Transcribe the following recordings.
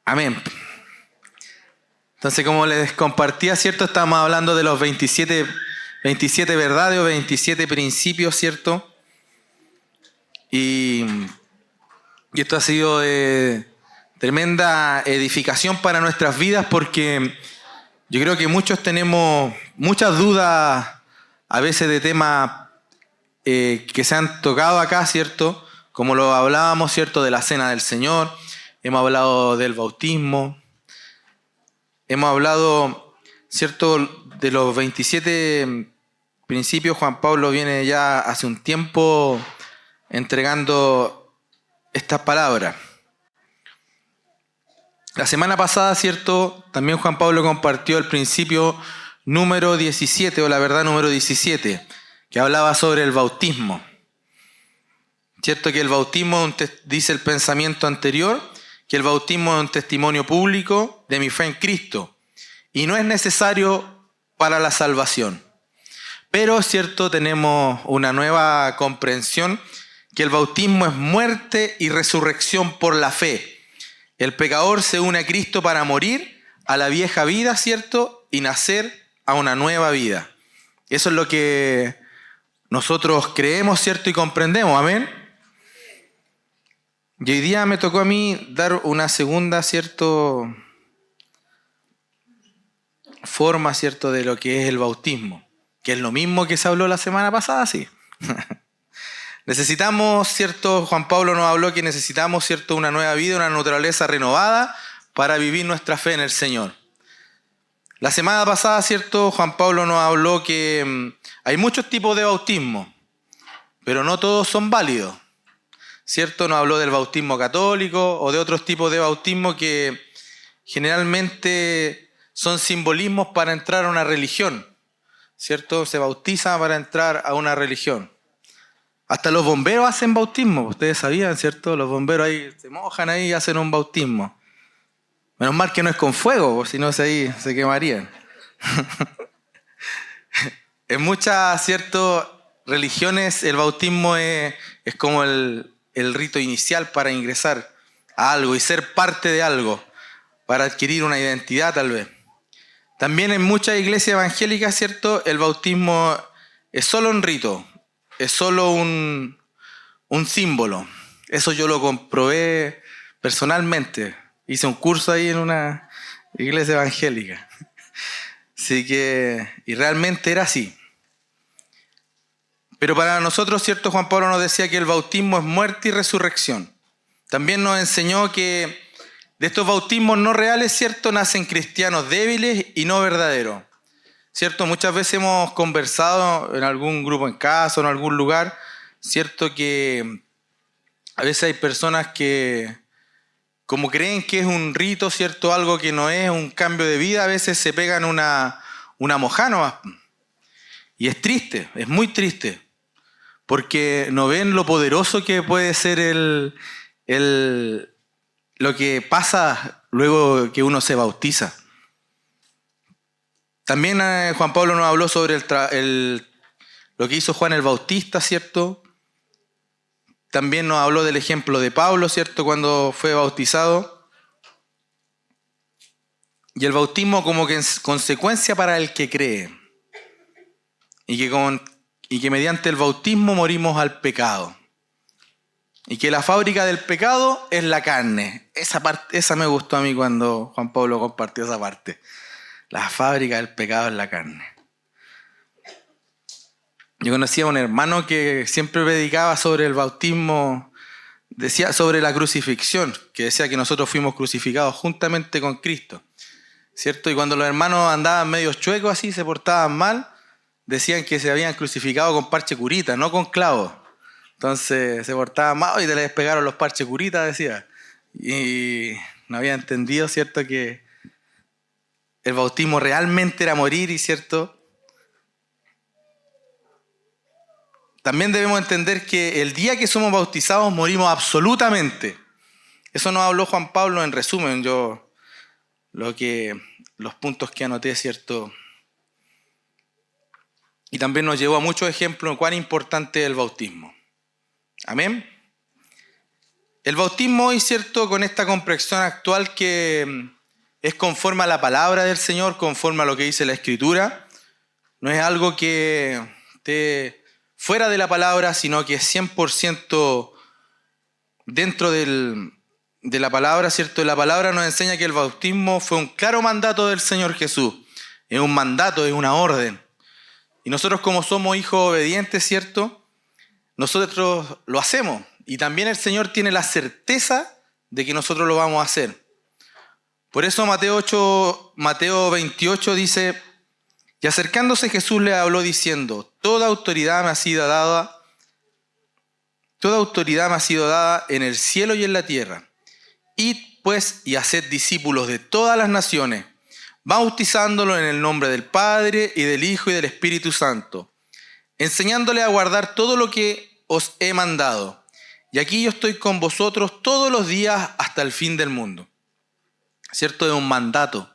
Amén. Entonces, como les compartía, ¿cierto? Estamos hablando de los 27 verdades o 27 principios, ¿cierto? Y esto ha sido de tremenda edificación para nuestras vidas, porque yo creo que muchos tenemos muchas dudas a veces de temas que se han tocado acá, ¿cierto? Como lo hablábamos, ¿cierto? De la cena del Señor, hemos hablado del bautismo, hemos hablado, ¿cierto? De los 27 principios. Juan Pablo viene ya hace un tiempo entregando estas palabras. La semana pasada, ¿cierto? También Juan Pablo compartió el principio número 17 o la verdad número 17, que hablaba sobre el bautismo. ¿Cierto? Que el bautismo, dice el pensamiento anterior, que el bautismo es un testimonio público de mi fe en Cristo y no es necesario para la salvación. Pero, ¿cierto? Tenemos una nueva comprensión, que el bautismo es muerte y resurrección por la fe. El pecador se une a Cristo para morir a la vieja vida, ¿cierto? Y nacer a una nueva vida. Eso es lo que nosotros creemos, ¿cierto? Y comprendemos, amén. Y hoy día me tocó a mí dar una segunda, ¿cierto? Forma, ¿cierto? De lo que es el bautismo, que es lo mismo que se habló la semana pasada, sí. Necesitamos, ¿cierto? Juan Pablo nos habló que necesitamos, ¿cierto? Una nueva vida, una naturaleza renovada para vivir nuestra fe en el Señor. La semana pasada, ¿cierto? Juan Pablo nos habló que hay muchos tipos de bautismo, pero no todos son válidos, ¿cierto? Nos habló del bautismo católico o de otros tipos de bautismo que generalmente son simbolismos para entrar a una religión, ¿cierto? Se bautiza para entrar a una religión. Hasta los bomberos hacen bautismo, ustedes sabían, ¿cierto? Los bomberos ahí se mojan ahí y hacen un bautismo. Menos mal que no es con fuego, porque si no ahí se quemarían. En muchas, ¿cierto? Religiones el bautismo es como el rito inicial para ingresar a algo y ser parte de algo, para adquirir una identidad tal vez. También en muchas iglesias evangélicas, ¿cierto? El bautismo es solo un rito, es solo un símbolo. Eso yo lo comprobé personalmente. Hice un curso ahí en una iglesia evangélica. Así que, y realmente era así. Pero para nosotros, ¿cierto? Juan Pablo nos decía que el bautismo es muerte y resurrección. También nos enseñó que de estos bautismos no reales, ¿cierto? Nacen cristianos débiles y no verdaderos. ¿Cierto? Muchas veces hemos conversado en algún grupo en casa o en algún lugar, ¿cierto? Que a veces hay personas que, como creen que es un rito, ¿cierto? Algo que no es un cambio de vida, a veces se pegan una mojada. Y es triste, es muy triste, porque no ven lo poderoso que puede ser lo que pasa luego que uno se bautiza. También Juan Pablo nos habló sobre lo que hizo Juan el Bautista, ¿cierto? También nos habló del ejemplo de Pablo, ¿cierto? Cuando fue bautizado. Y el bautismo como que es consecuencia para el que cree. Y que mediante el bautismo morimos al pecado. Y que la fábrica del pecado es la carne. Esa me gustó a mí cuando Juan Pablo compartió esa parte. La fábrica del pecado es la carne. Yo conocía a un hermano que siempre predicaba sobre el bautismo, decía sobre la crucifixión, que decía que nosotros fuimos crucificados juntamente con Cristo, ¿cierto? Y cuando los hermanos andaban medio chuecos así, se portaban mal, decían que se habían crucificado con parche curita, no con clavos. Entonces se portaban mal y te les pegaron los parches curita, decía. Y no había entendido, ¿cierto?, que el bautismo realmente era morir, y ¿cierto? También debemos entender que el día que somos bautizados morimos absolutamente. Eso nos habló Juan Pablo en resumen, los puntos que anoté, ¿cierto? Y también nos llevó a muchos ejemplos de cuán importante es el bautismo. Amén. El bautismo hoy, ¿cierto?, con esta comprensión actual que es conforme a la palabra del Señor, conforme a lo que dice la Escritura, no es algo que esté fuera de la palabra, sino que es 100% dentro de la palabra, ¿cierto? La palabra nos enseña que el bautismo fue un claro mandato del Señor Jesús. Es un mandato, es una orden. Y nosotros, como somos hijos obedientes, ¿cierto?, nosotros lo hacemos. Y también el Señor tiene la certeza de que nosotros lo vamos a hacer. Por eso Mateo 28 dice: y acercándose Jesús le habló diciendo: toda autoridad me ha sido dada en el cielo y en la tierra. Id pues y haced discípulos de todas las naciones, bautizándolos en el nombre del Padre y del Hijo y del Espíritu Santo, enseñándoles a guardar todo lo que os he mandado. Y aquí yo estoy con vosotros todos los días hasta el fin del mundo. ¿Cierto? Es un mandato.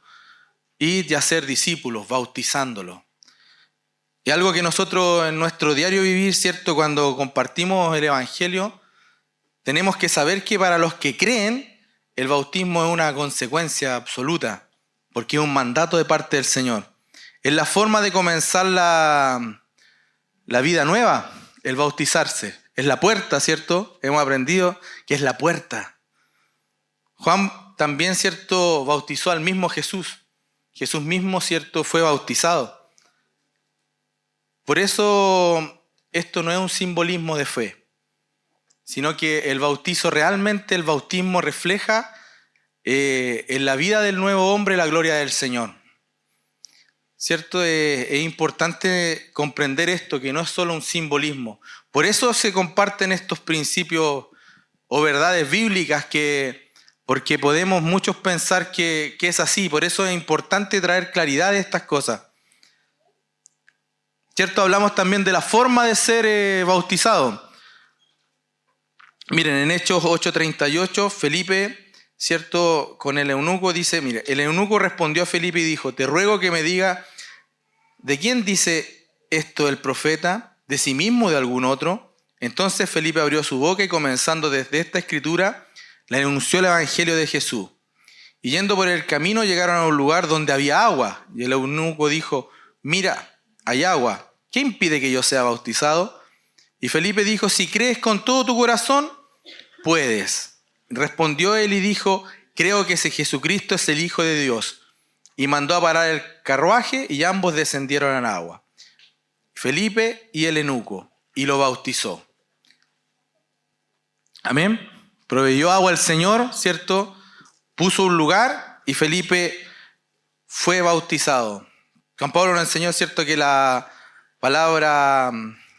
Id y hacer discípulos, bautizándolos. Y algo que nosotros en nuestro diario vivir, ¿cierto?, cuando compartimos el Evangelio, tenemos que saber que para los que creen, el bautismo es una consecuencia absoluta, porque es un mandato de parte del Señor. Es la forma de comenzar la vida nueva, el bautizarse. Es la puerta, ¿cierto? Hemos aprendido que es la puerta. Juan también, ¿cierto?, bautizó al mismo Jesús. Jesús mismo, ¿cierto?, fue bautizado. Por eso esto no es un simbolismo de fe, sino que el bautismo refleja en la vida del nuevo hombre la gloria del Señor. ¿Cierto? Es importante comprender esto, que no es solo un simbolismo. Por eso se comparten estos principios o verdades bíblicas porque podemos muchos pensar que es así. Por eso es importante traer claridad de estas cosas. ¿Cierto? Hablamos también de la forma de ser bautizado. Miren, en Hechos 8:38, Felipe, ¿cierto?, con el eunuco dice, mire, el eunuco respondió a Felipe y dijo: te ruego que me diga, ¿de quién dice esto el profeta? ¿De sí mismo o de algún otro? Entonces Felipe abrió su boca y, comenzando desde esta escritura, le anunció el evangelio de Jesús. Y yendo por el camino llegaron a un lugar donde había agua. Y el eunuco dijo: mira, hay agua, ¿qué impide que yo sea bautizado? Y Felipe dijo: si crees con todo tu corazón, puedes. Respondió él y dijo: creo que ese Jesucristo es el Hijo de Dios. Y mandó a parar el carruaje y ambos descendieron al agua, Felipe y el eunuco, y lo bautizó. Amén. Proveyó agua el Señor, ¿cierto? Puso un lugar y Felipe fue bautizado. Juan Pablo nos enseñó, ¿cierto?, que la palabra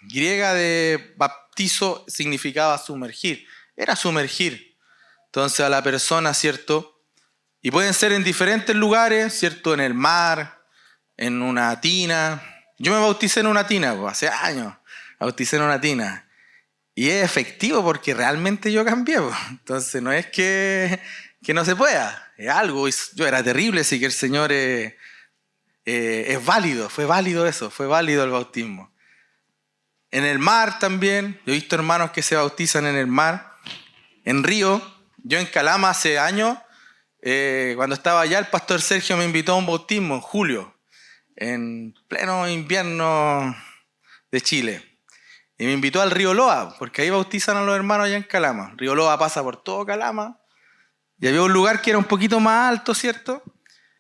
griega de bautizo significaba sumergir. Era sumergir. Entonces a la persona, ¿cierto? Y pueden ser en diferentes lugares, ¿cierto? En el mar, en una tina. Yo me bauticé en una tina, pues, hace años. Bauticé en una tina. Y es efectivo porque realmente yo cambié, pues. Entonces no es que no se pueda. Es algo. Yo era terrible, así que el Señor es válido. Fue válido eso. Fue válido el bautismo. En el mar también. Yo he visto hermanos que se bautizan en el mar. En río. Yo en Calama hace años, cuando estaba allá, el pastor Sergio me invitó a un bautismo en julio, en pleno invierno de Chile. Y me invitó al río Loa, porque ahí bautizan a los hermanos allá en Calama. El río Loa pasa por todo Calama. Y había un lugar que era un poquito más alto, ¿cierto?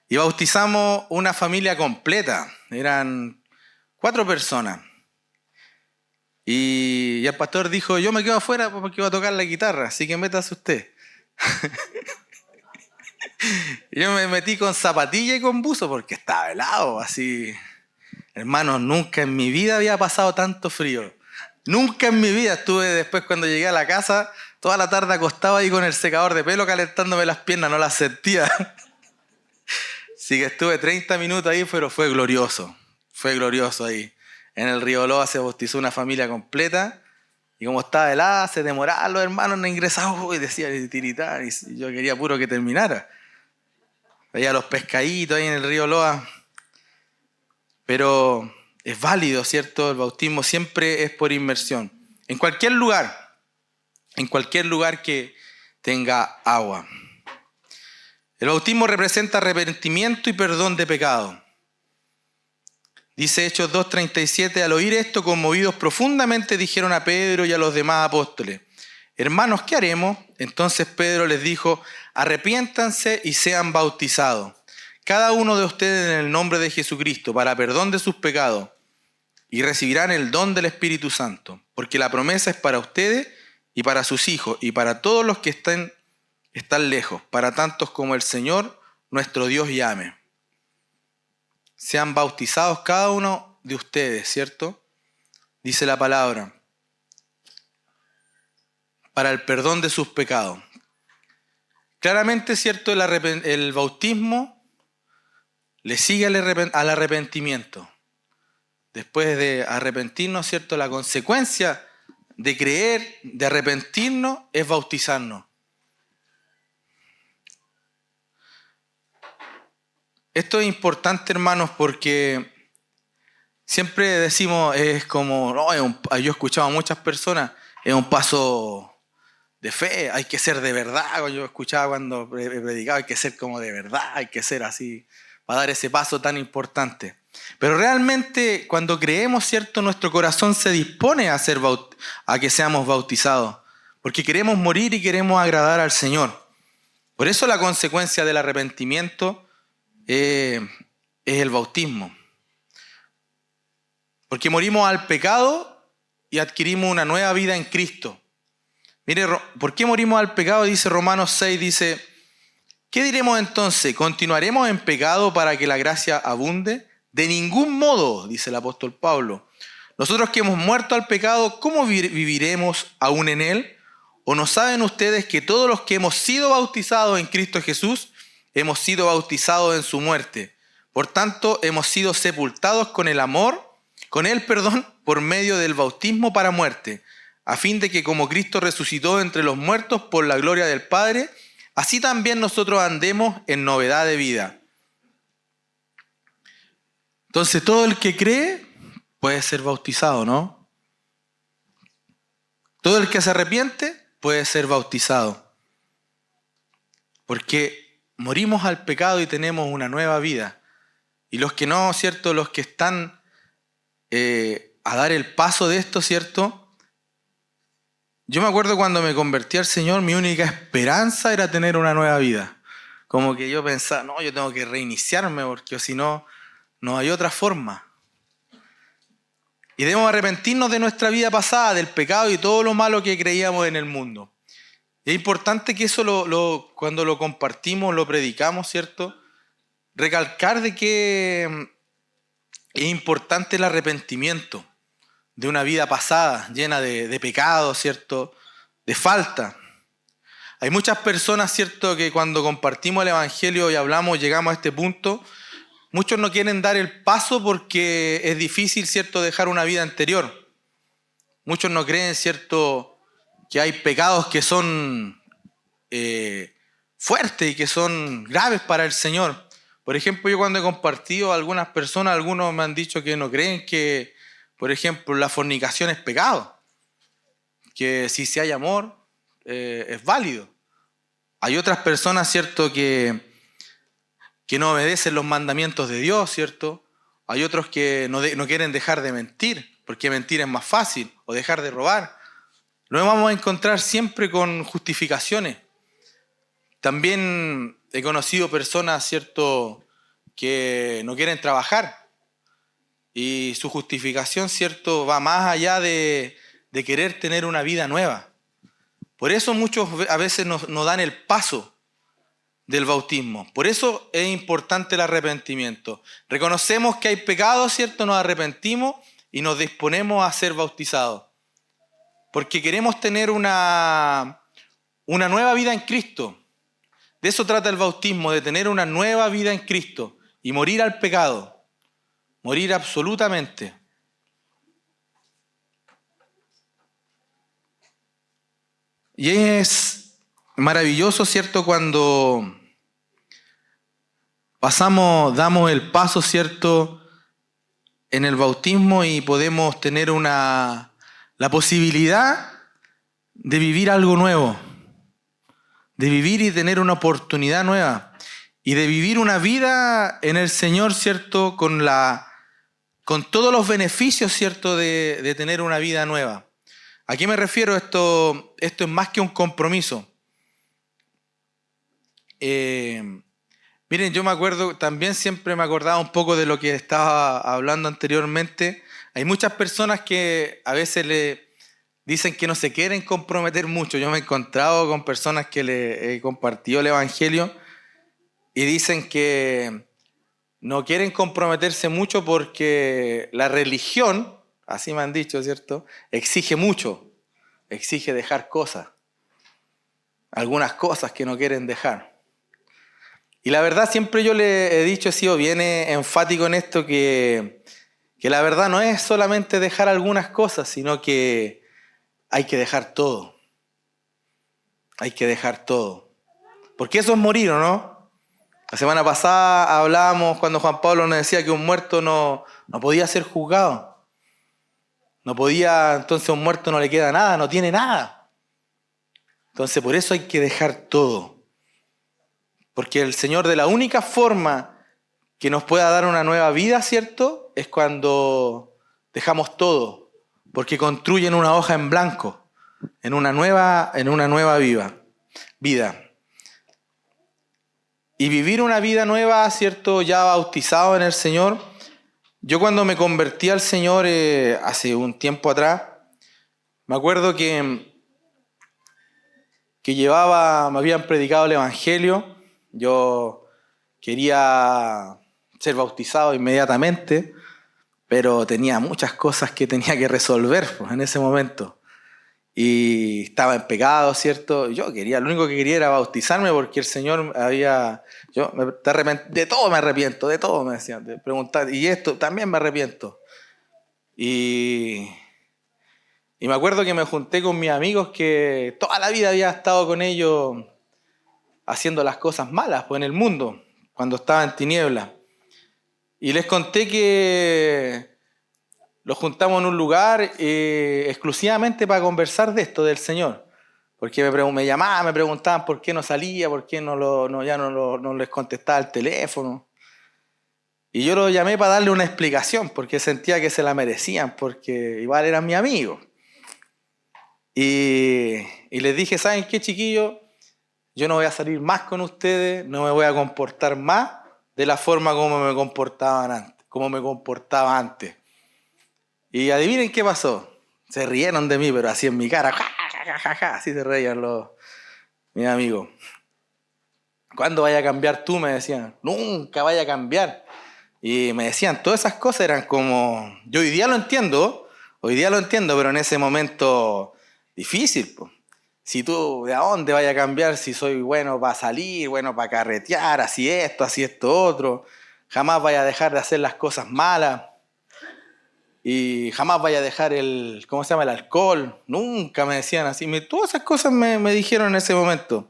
Y bautizamos una familia completa. Eran 4 personas. Y el pastor dijo: yo me quedo afuera porque iba a tocar la guitarra, así que métase usted. Yo me metí con zapatilla y con buzo porque estaba helado, así. Hermanos, nunca en mi vida había pasado tanto frío. Nunca en mi vida. Estuve después, cuando llegué a la casa, toda la tarde acostado ahí con el secador de pelo calentándome las piernas, no las sentía. Así que estuve 30 minutos ahí, pero fue glorioso. Fue glorioso ahí. En el río Loa se bautizó una familia completa. Y como estaba helada, se demoraban los hermanos en ingresar. Y decían tiritar. Y yo quería puro que terminara. Veía los pescaditos ahí en el río Loa. Pero es válido, ¿cierto? El bautismo siempre es por inmersión. En cualquier lugar que tenga agua. El bautismo representa arrepentimiento y perdón de pecado. Dice Hechos 2:37, al oír esto, conmovidos profundamente, dijeron a Pedro y a los demás apóstoles: hermanos, ¿qué haremos? Entonces Pedro les dijo: arrepiéntanse y sean bautizados, cada uno de ustedes, en el nombre de Jesucristo, para perdón de sus pecados, y recibirán el don del Espíritu Santo, porque la promesa es para ustedes y para sus hijos y para todos los que están lejos, para tantos como el Señor nuestro Dios llame. Sean bautizados cada uno de ustedes, ¿cierto? Dice la palabra, para el perdón de sus pecados. Claramente, ¿cierto? El bautismo le sigue al arrepentimiento. Después de arrepentirnos, ¿cierto? La consecuencia de creer, de arrepentirnos, es bautizarnos. Esto es importante, hermanos, porque siempre decimos, es como, no, yo he escuchado a muchas personas, es un paso de fe, hay que ser de verdad. Yo escuchaba cuando predicaba, hay que ser como de verdad, hay que ser así, para dar ese paso tan importante. Pero realmente cuando creemos, ¿cierto? Nuestro corazón se dispone a que seamos bautizados, porque queremos morir y queremos agradar al Señor. Por eso la consecuencia del arrepentimiento es el bautismo. Porque morimos al pecado y adquirimos una nueva vida en Cristo. Mire, ¿por qué morimos al pecado? Dice Romanos 6, dice, ¿qué diremos entonces? ¿Continuaremos en pecado para que la gracia abunde? De ningún modo, dice el apóstol Pablo. Nosotros que hemos muerto al pecado, ¿cómo viviremos aún en él? ¿O no saben ustedes que todos los que hemos sido bautizados en Cristo Jesús, hemos sido bautizados en su muerte? Por tanto, hemos sido sepultados con él, por medio del bautismo para muerte, a fin de que como Cristo resucitó entre los muertos por la gloria del Padre, así también nosotros andemos en novedad de vida. Entonces todo el que cree puede ser bautizado, ¿no? Todo el que se arrepiente puede ser bautizado. Porque morimos al pecado y tenemos una nueva vida. Y los que no, ¿cierto? Los que están a dar el paso de esto, ¿cierto? Yo me acuerdo cuando me convertí al Señor, mi única esperanza era tener una nueva vida. Como que yo pensaba, no, yo tengo que reiniciarme porque si no, no hay otra forma. Y debemos arrepentirnos de nuestra vida pasada, del pecado y todo lo malo que creíamos en el mundo. Y es importante que eso cuando lo compartimos, lo predicamos, ¿cierto? Recalcar de que es importante el arrepentimiento de una vida pasada llena de pecado, ¿cierto? De falta. Hay muchas personas, ¿cierto?, que cuando compartimos el Evangelio y hablamos, llegamos a este punto, muchos no quieren dar el paso porque es difícil, ¿cierto?, dejar una vida anterior. Muchos no creen, ¿cierto?, que hay pecados que son fuertes y que son graves para el Señor. Por ejemplo, yo cuando he compartido a algunas personas, algunos me han dicho que no creen que, por ejemplo, la fornicación es pecado. Que si hay amor, es válido. Hay otras personas, ¿cierto?, que no obedecen los mandamientos de Dios, ¿cierto? Hay otros que no quieren dejar de mentir, porque mentir es más fácil, o dejar de robar. Lo vamos a encontrar siempre con justificaciones. También he conocido personas, ¿cierto?, que no quieren trabajar. Y su justificación, ¿cierto?, va más allá de querer tener una vida nueva. Por eso muchos a veces no dan el paso del bautismo. Por eso es importante el arrepentimiento. Reconocemos que hay pecados, ¿cierto?, nos arrepentimos y nos disponemos a ser bautizados. Porque queremos tener una nueva vida en Cristo. De eso trata el bautismo, de tener una nueva vida en Cristo y morir al pecado. Morir absolutamente. Y es maravilloso, ¿cierto?, cuando damos el paso, ¿cierto?, en el bautismo y podemos tener la posibilidad de vivir algo nuevo. de vivir y tener una oportunidad nueva y de vivir una vida en el Señor, ¿cierto? Con todos los beneficios, ¿cierto? De tener una vida nueva. ¿A qué me refiero? Esto es más que un compromiso. Miren, yo me acuerdo, también siempre me acordaba un poco de lo que estaba hablando anteriormente. Hay muchas personas que a veces le dicen que no se quieren comprometer mucho. Yo me he encontrado con personas que le he compartido el Evangelio y dicen que no quieren comprometerse mucho porque la religión, así me han dicho, ¿cierto?, exige mucho, exige dejar cosas, algunas cosas que no quieren dejar. Y la verdad, siempre yo le he dicho, he sido bien enfático en esto, que la verdad no es solamente dejar algunas cosas, sino que hay que dejar todo. Hay que dejar todo. Porque eso es morir, ¿o no? La semana pasada hablábamos cuando Juan Pablo nos decía que un muerto no podía ser juzgado. No podía, entonces a un muerto no le queda nada, no tiene nada. Entonces por eso hay que dejar todo. Porque el Señor, de la única forma que nos pueda dar una nueva vida, ¿cierto?, es cuando dejamos todo. Porque construyen una hoja en blanco, en una nueva vida. Y vivir una vida nueva, ¿cierto?, ya bautizado en el Señor. Yo cuando me convertí al Señor hace un tiempo atrás, me acuerdo que me habían predicado el Evangelio. Yo quería ser bautizado inmediatamente, pero tenía muchas cosas que tenía que resolver en ese momento. Y estaba en pecado, ¿cierto? Lo único que quería era bautizarme porque el Señor de todo me arrepiento, me decían, de preguntar, y esto también me arrepiento. Y me acuerdo que me junté con mis amigos que toda la vida había estado con ellos haciendo las cosas malas pues, en el mundo, cuando estaba en tinieblas. Y les conté que los juntamos en un lugar exclusivamente para conversar de esto, del Señor. Porque me llamaban, me preguntaban por qué no salía, por qué no les contestaba el teléfono. Y yo los llamé para darle una explicación, porque sentía que se la merecían, porque igual eran mis amigos. Y les dije, ¿saben qué, chiquillos? Yo no voy a salir más con ustedes, no me voy a comportar más de la forma como me comportaba antes. Y adivinen qué pasó. Se rieron de mí, pero así en mi cara. Ja, ja, ja, ja, así se reían mis amigos. ¿Cuándo vaya a cambiar tú? Me decían. Nunca vaya a cambiar. Y me decían, todas esas cosas eran como... Yo hoy día lo entiendo, pero en ese momento difícil, pues. Si tú, ¿de a dónde vaya a cambiar? Si soy bueno para salir, bueno para carretear, así esto otro. Jamás vaya a dejar de hacer las cosas malas. Y jamás vaya a dejar el alcohol. Nunca me decían así. Todas esas cosas me dijeron en ese momento.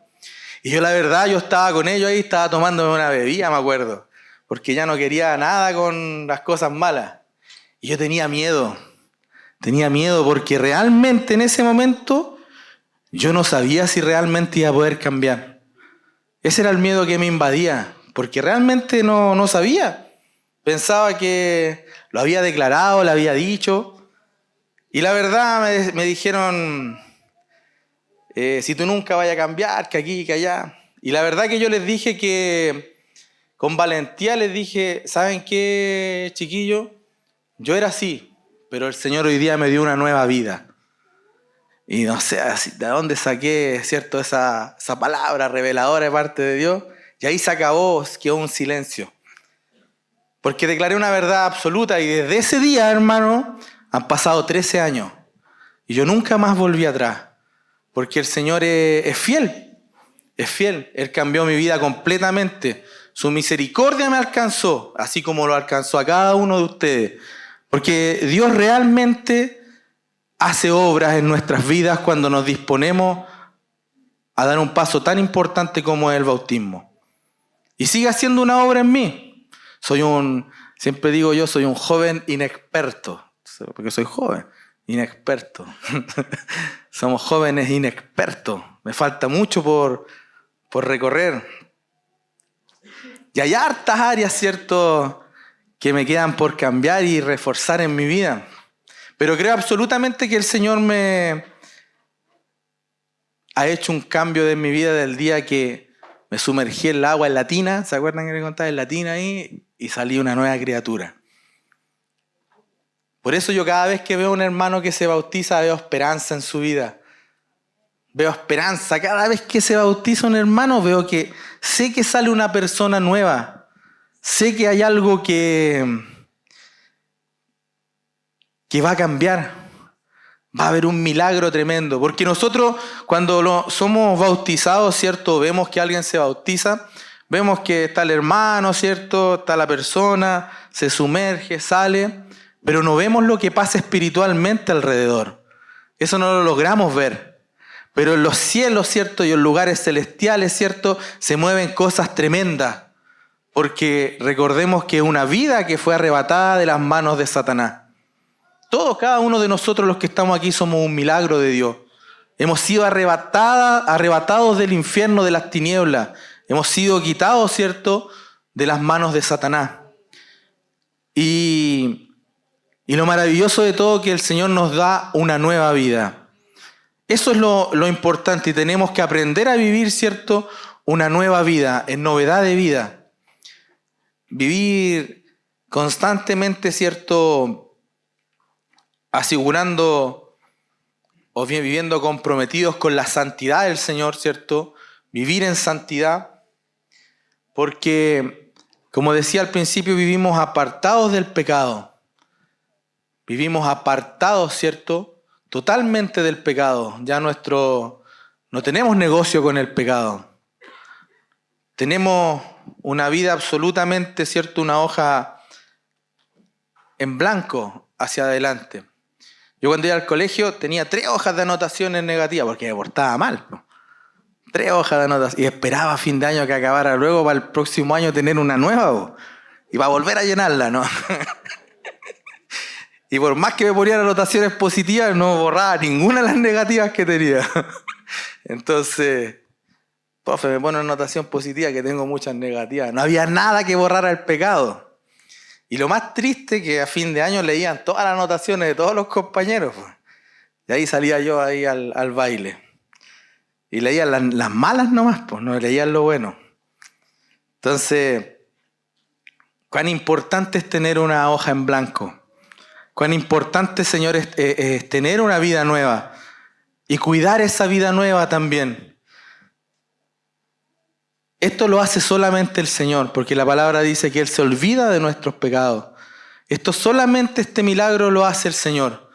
Y yo la verdad, yo estaba con ellos ahí, estaba tomándome una bebida, me acuerdo. Porque ya no quería nada con las cosas malas. Y yo tenía miedo. Tenía miedo porque realmente en ese momento yo no sabía si realmente iba a poder cambiar. Ese era el miedo que me invadía. Porque realmente no sabía. Pensaba que lo había declarado, lo había dicho. Y la verdad me dijeron, si tú nunca vayas a cambiar, que aquí, que allá. Y la verdad que yo les dije que, con valentía les dije, ¿saben qué, chiquillos? Yo era así, pero el Señor hoy día me dio una nueva vida. Y no sé de dónde saqué, ¿cierto?, esa palabra reveladora de parte de Dios. Y ahí se acabó, quedó un silencio. Porque declaré una verdad absoluta y desde ese día, hermano, han pasado 13 años. Y yo nunca más volví atrás. Porque el Señor es fiel. Es fiel. Él cambió mi vida completamente. Su misericordia me alcanzó, así como lo alcanzó a cada uno de ustedes. Porque Dios realmente hace obras en nuestras vidas cuando nos disponemos a dar un paso tan importante como es el bautismo. Y sigue haciendo una obra en mí. Siempre digo yo, soy un joven inexperto, porque soy joven, inexperto. Somos jóvenes inexpertos. Me falta mucho por por recorrer. Y hay hartas áreas, ¿cierto?, que me quedan por cambiar y reforzar en mi vida. Pero creo absolutamente que el Señor me ha hecho un cambio de mi vida del día que me sumergí en el agua en la tina. ¿Se acuerdan que les contaba en la tina ahí? Y salí una nueva criatura. Por eso yo cada vez que veo a un hermano que se bautiza, veo esperanza en su vida. Veo esperanza. Cada vez que se bautiza un hermano, veo que sé que sale una persona nueva. Sé que hay algo que va a cambiar. Va a haber un milagro tremendo. Porque nosotros cuando somos bautizados, ¿cierto? Vemos que alguien se bautiza. Vemos que está el hermano, ¿cierto? Está la persona, se sumerge, sale. Pero no vemos lo que pasa espiritualmente alrededor. Eso no lo logramos ver. Pero en los cielos, ¿cierto? Y en lugares celestiales, ¿cierto? Se mueven cosas tremendas. Porque recordemos que una vida que fue arrebatada de las manos de Satanás. Todos, cada uno de nosotros los que estamos aquí somos un milagro de Dios. Hemos sido arrebatados del infierno, de las tinieblas. Hemos sido quitados, ¿cierto?, de las manos de Satanás. Y lo maravilloso de todo es que el Señor nos da una nueva vida. Eso es lo importante y tenemos que aprender a vivir, ¿cierto?, una nueva vida, en novedad de vida. Vivir constantemente, ¿cierto?, asegurando o bien viviendo comprometidos con la santidad del Señor, ¿cierto? Vivir en santidad, porque, como decía al principio, vivimos apartados del pecado. Vivimos apartados, ¿cierto?, totalmente del pecado. Ya no tenemos negocio con el pecado. Tenemos una vida absolutamente, ¿cierto?, una hoja en blanco hacia adelante. Yo cuando iba al colegio tenía 3 hojas de anotaciones negativas porque me portaba mal. 3 hojas de anotaciones. Y esperaba a fin de año que acabara luego para el próximo año tener una nueva. Y para volver a llenarla, ¿no? Y por más que me ponían anotaciones positivas, no borraba ninguna de las negativas que tenía. Entonces, profe, me pone una anotación positiva que tengo muchas negativas. No había nada que borrar al pecado. Y lo más triste es que a fin de año leían todas las anotaciones de todos los compañeros. Pues. Y ahí salía yo ahí al baile. Y leían las malas nomás, pues, no leían lo bueno. Entonces, cuán importante es tener una hoja en blanco. Cuán importante, Señor, es tener una vida nueva. Y cuidar esa vida nueva también. Esto lo hace solamente el Señor, porque la palabra dice que Él se olvida de nuestros pecados. Este milagro lo hace el Señor.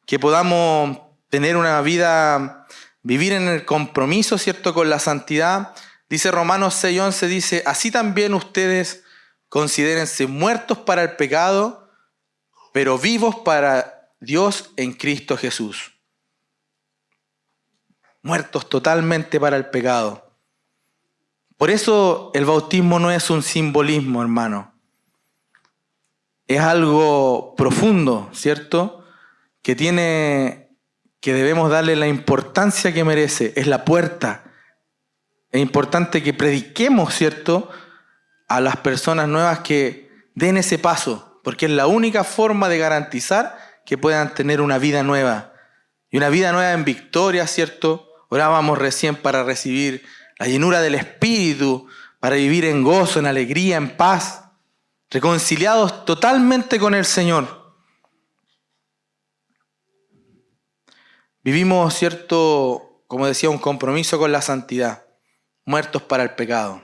Que podamos tener una vida, vivir en el compromiso, ¿cierto?, con la santidad. Dice Romanos 6:11, dice, así también ustedes considérense muertos para el pecado, pero vivos para Dios en Cristo Jesús. Muertos totalmente para el pecado. Por eso el bautismo no es un simbolismo, hermano. Es algo profundo, ¿cierto? Que debemos darle la importancia que merece. Es la puerta. Es importante que prediquemos, ¿cierto?, a las personas nuevas que den ese paso, porque es la única forma de garantizar que puedan tener una vida nueva. Y una vida nueva en victoria, ¿cierto? Orábamos recién para recibir la llenura del Espíritu, para vivir en gozo, en alegría, en paz, reconciliados totalmente con el Señor. Vivimos, ¿cierto?, como decía, un compromiso con la santidad, muertos para el pecado.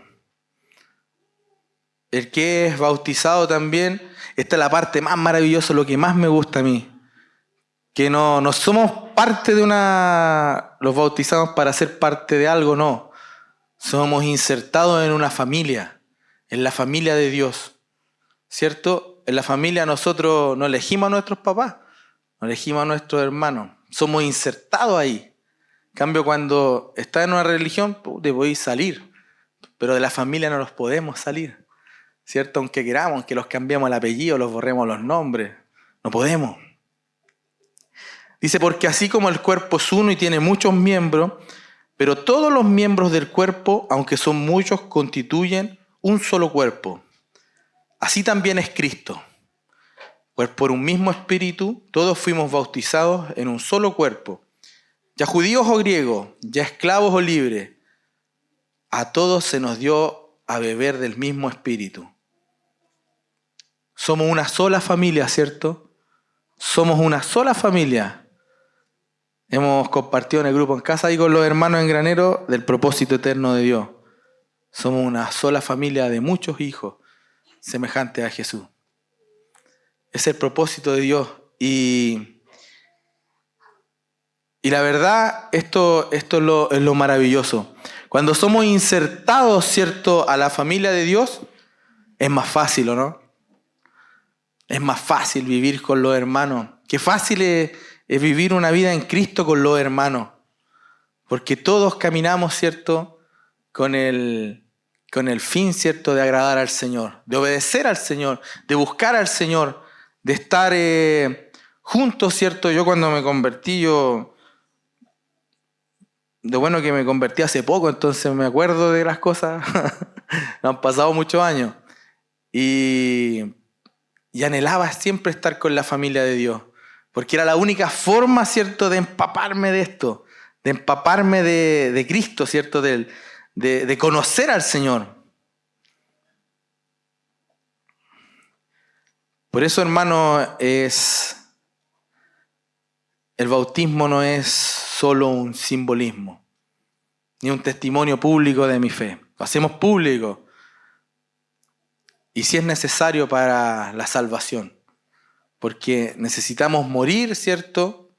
El que es bautizado también, esta es la parte más maravillosa, lo que más me gusta a mí, que no somos parte de los bautizados para ser parte de algo, no. Somos insertados en una familia, en la familia de Dios, ¿cierto? En la familia nosotros no elegimos a nuestros papás, no elegimos a nuestros hermanos, somos insertados ahí. En cambio, cuando estás en una religión, te podéis salir, pero de la familia no los podemos salir, ¿cierto? Aunque queramos, aunque los cambiemos el apellido, los borremos los nombres, no podemos. Dice, porque así como el cuerpo es uno y tiene muchos miembros, Pero todos los miembros del cuerpo, aunque son muchos, constituyen un solo cuerpo. Así también es Cristo. Pues por un mismo espíritu todos fuimos bautizados en un solo cuerpo. Ya judíos o griegos, ya esclavos o libres, a todos se nos dio a beber del mismo espíritu. Somos una sola familia, ¿cierto? Somos una sola familia. Hemos compartido en el grupo en casa y con los hermanos en Granero del propósito eterno de Dios. Somos una sola familia de muchos hijos, semejantes a Jesús. Es el propósito de Dios. Y la verdad, esto es lo maravilloso. Cuando somos insertados, ¿cierto?, a la familia de Dios, es más fácil, ¿o no? Es más fácil vivir con los hermanos. Qué fácil es vivir una vida en Cristo con los hermanos. Porque todos caminamos, ¿cierto?, con el fin, ¿cierto?, de agradar al Señor, de obedecer al Señor, de buscar al Señor, de estar juntos, ¿cierto? Yo cuando me convertí, de bueno que me convertí hace poco, entonces me acuerdo de las cosas. Han pasado muchos años. Y anhelaba siempre estar con la familia de Dios, porque era la única forma, ¿cierto?, de empaparme de esto, de empaparme de Cristo, ¿cierto?, de conocer al Señor. Por eso, hermano, el bautismo no es solo un simbolismo, ni un testimonio público de mi fe. Lo hacemos público. Y si es necesario para la salvación, porque necesitamos morir, ¿cierto?,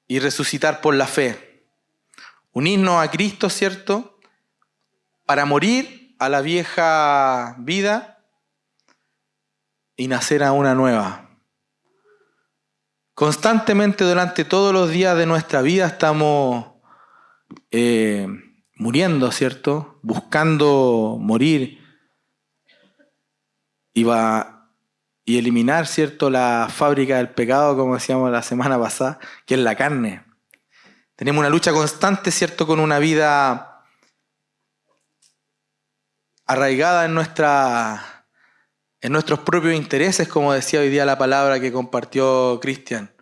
y resucitar por la fe. Unirnos a Cristo, ¿cierto?, para morir a la vieja vida y nacer a una nueva. Constantemente durante todos los días de nuestra vida estamos muriendo, ¿cierto?, buscando morir y eliminar, ¿cierto?, la fábrica del pecado, como decíamos la semana pasada, que es la carne. Tenemos una lucha constante, ¿cierto?, con una vida arraigada en nuestros propios intereses, como decía hoy día la palabra que compartió Cristian.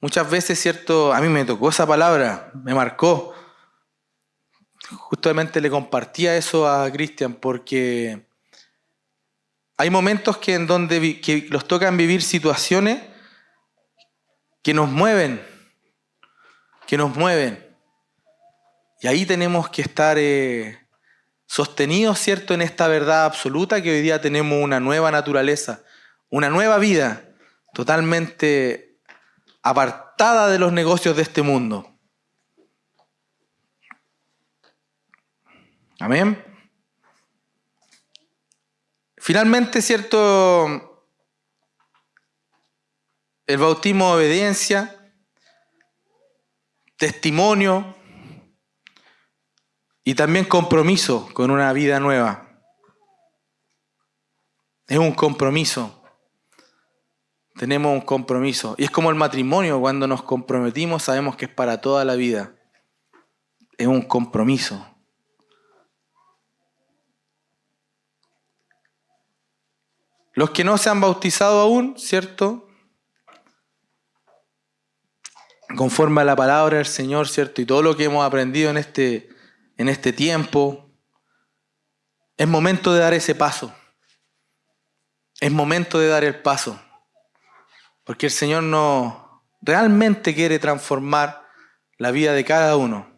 Muchas veces, ¿cierto?, a mí me tocó esa palabra, me marcó. Justamente le compartía eso a Cristian porque hay momentos que los tocan vivir situaciones que nos mueven. Y ahí tenemos que estar sostenidos, ¿cierto?, en esta verdad absoluta que hoy día tenemos una nueva naturaleza, una nueva vida, totalmente apartada de los negocios de este mundo. Amén. Finalmente, ¿cierto?, el bautismo de obediencia, testimonio y también compromiso con una vida nueva. Es un compromiso. Tenemos un compromiso. Y es como el matrimonio, cuando nos comprometimos sabemos que es para toda la vida. Es un compromiso. Los que no se han bautizado aún, ¿cierto?, conforme a la palabra del Señor, ¿cierto?, y todo lo que hemos aprendido en este tiempo, es momento de dar ese paso. Es momento de dar el paso. Porque el Señor realmente quiere transformar la vida de cada uno.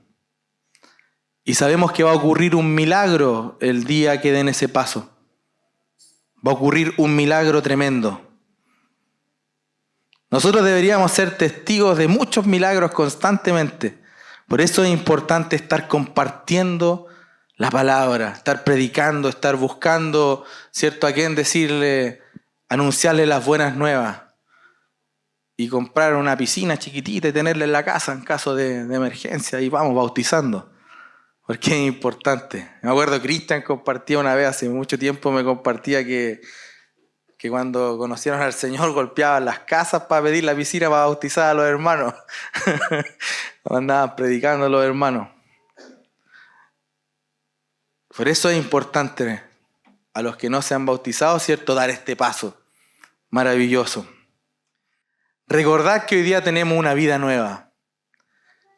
Y sabemos que va a ocurrir un milagro el día que den ese paso. Va a ocurrir un milagro tremendo. Nosotros deberíamos ser testigos de muchos milagros constantemente. Por eso es importante estar compartiendo la palabra, estar predicando, estar buscando, ¿cierto?, a quién decirle, anunciarle las buenas nuevas. Y comprar una piscina chiquitita y tenerla en la casa en caso de emergencia y vamos bautizando. Porque es importante. Me acuerdo Cristian compartía una vez, hace mucho tiempo me compartía que cuando conocieron al Señor golpeaban las casas para pedir la piscina para bautizar a los hermanos. Andaban predicando a los hermanos. Por eso es importante a los que no se han bautizado, ¿cierto?, dar este paso maravilloso. Recordad que hoy día tenemos una vida nueva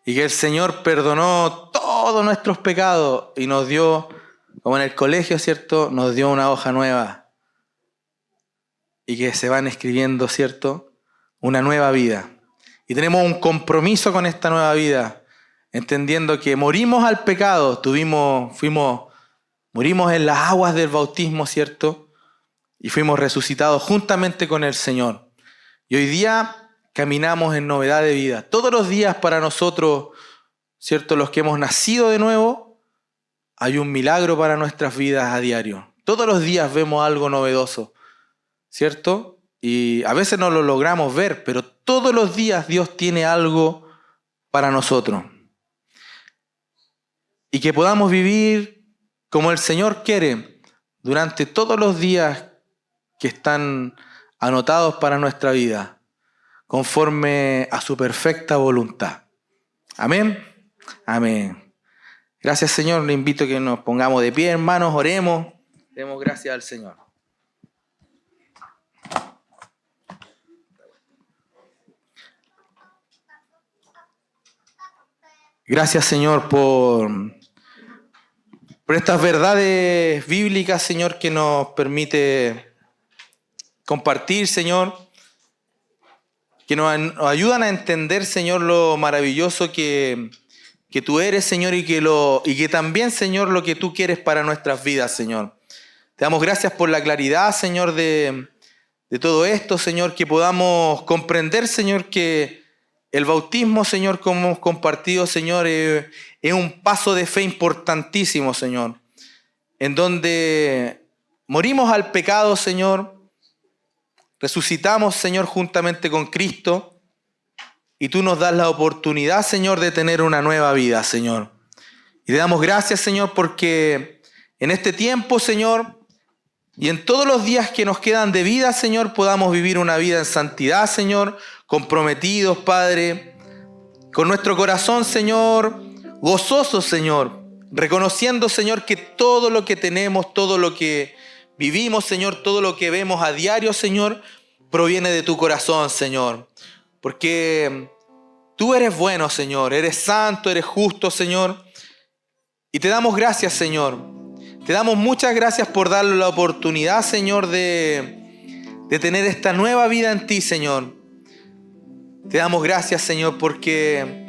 y que el Señor perdonó todos nuestros pecados y nos dio, como en el colegio, ¿cierto?, nos dio una hoja nueva y que se van escribiendo, ¿cierto?, una nueva vida. Y tenemos un compromiso con esta nueva vida, entendiendo que morimos al pecado, morimos en las aguas del bautismo, ¿cierto?, y fuimos resucitados juntamente con el Señor. Y hoy día caminamos en novedad de vida. Todos los días para nosotros, ¿cierto?, los que hemos nacido de nuevo, hay un milagro para nuestras vidas a diario. Todos los días vemos algo novedoso, ¿cierto? Y a veces no lo logramos ver, pero todos los días Dios tiene algo para nosotros. Y que podamos vivir como el Señor quiere durante todos los días que están anotados para nuestra vida, conforme a su perfecta voluntad. Amén. Amén. Gracias, Señor. Le invito a que nos pongamos de pie, hermanos, oremos. Demos gracias al Señor. Gracias, Señor, por estas verdades bíblicas, Señor, que nos permite compartir, Señor, que nos ayudan a entender, Señor, lo maravilloso que tú eres, Señor, y que también, Señor, lo que tú quieres para nuestras vidas, Señor. Te damos gracias por la claridad, Señor, de todo esto, Señor, que podamos comprender, Señor, que el bautismo, Señor, como hemos compartido, Señor, es un paso de fe importantísimo, Señor, en donde morimos al pecado, Señor, resucitamos, Señor, juntamente con Cristo, y tú nos das la oportunidad, Señor, de tener una nueva vida, Señor. Y te damos gracias, Señor, porque en este tiempo, Señor, y en todos los días que nos quedan de vida, Señor, podamos vivir una vida en santidad, Señor, comprometidos, Padre, con nuestro corazón, Señor, gozosos, Señor, reconociendo, Señor, que todo lo que tenemos, todo lo que vivimos, Señor, todo lo que vemos a diario, Señor, proviene de tu corazón, Señor. Porque tú eres bueno, Señor, eres santo, eres justo, Señor. Y te damos gracias, Señor. Te damos muchas gracias por darle la oportunidad, Señor, de tener esta nueva vida en ti, Señor. Te damos gracias, Señor, porque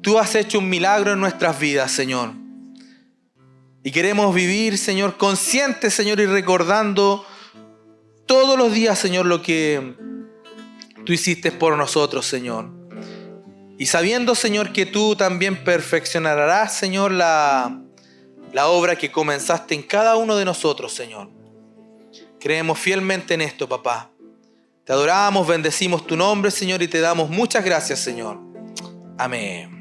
tú has hecho un milagro en nuestras vidas, Señor. Y queremos vivir, Señor, conscientes, Señor, y recordando todos los días, Señor, lo que tú hiciste por nosotros, Señor. Y sabiendo, Señor, que tú también perfeccionarás, Señor, la obra que comenzaste en cada uno de nosotros, Señor. Creemos fielmente en esto, papá. Te adoramos, bendecimos tu nombre, Señor, y te damos muchas gracias, Señor. Amén.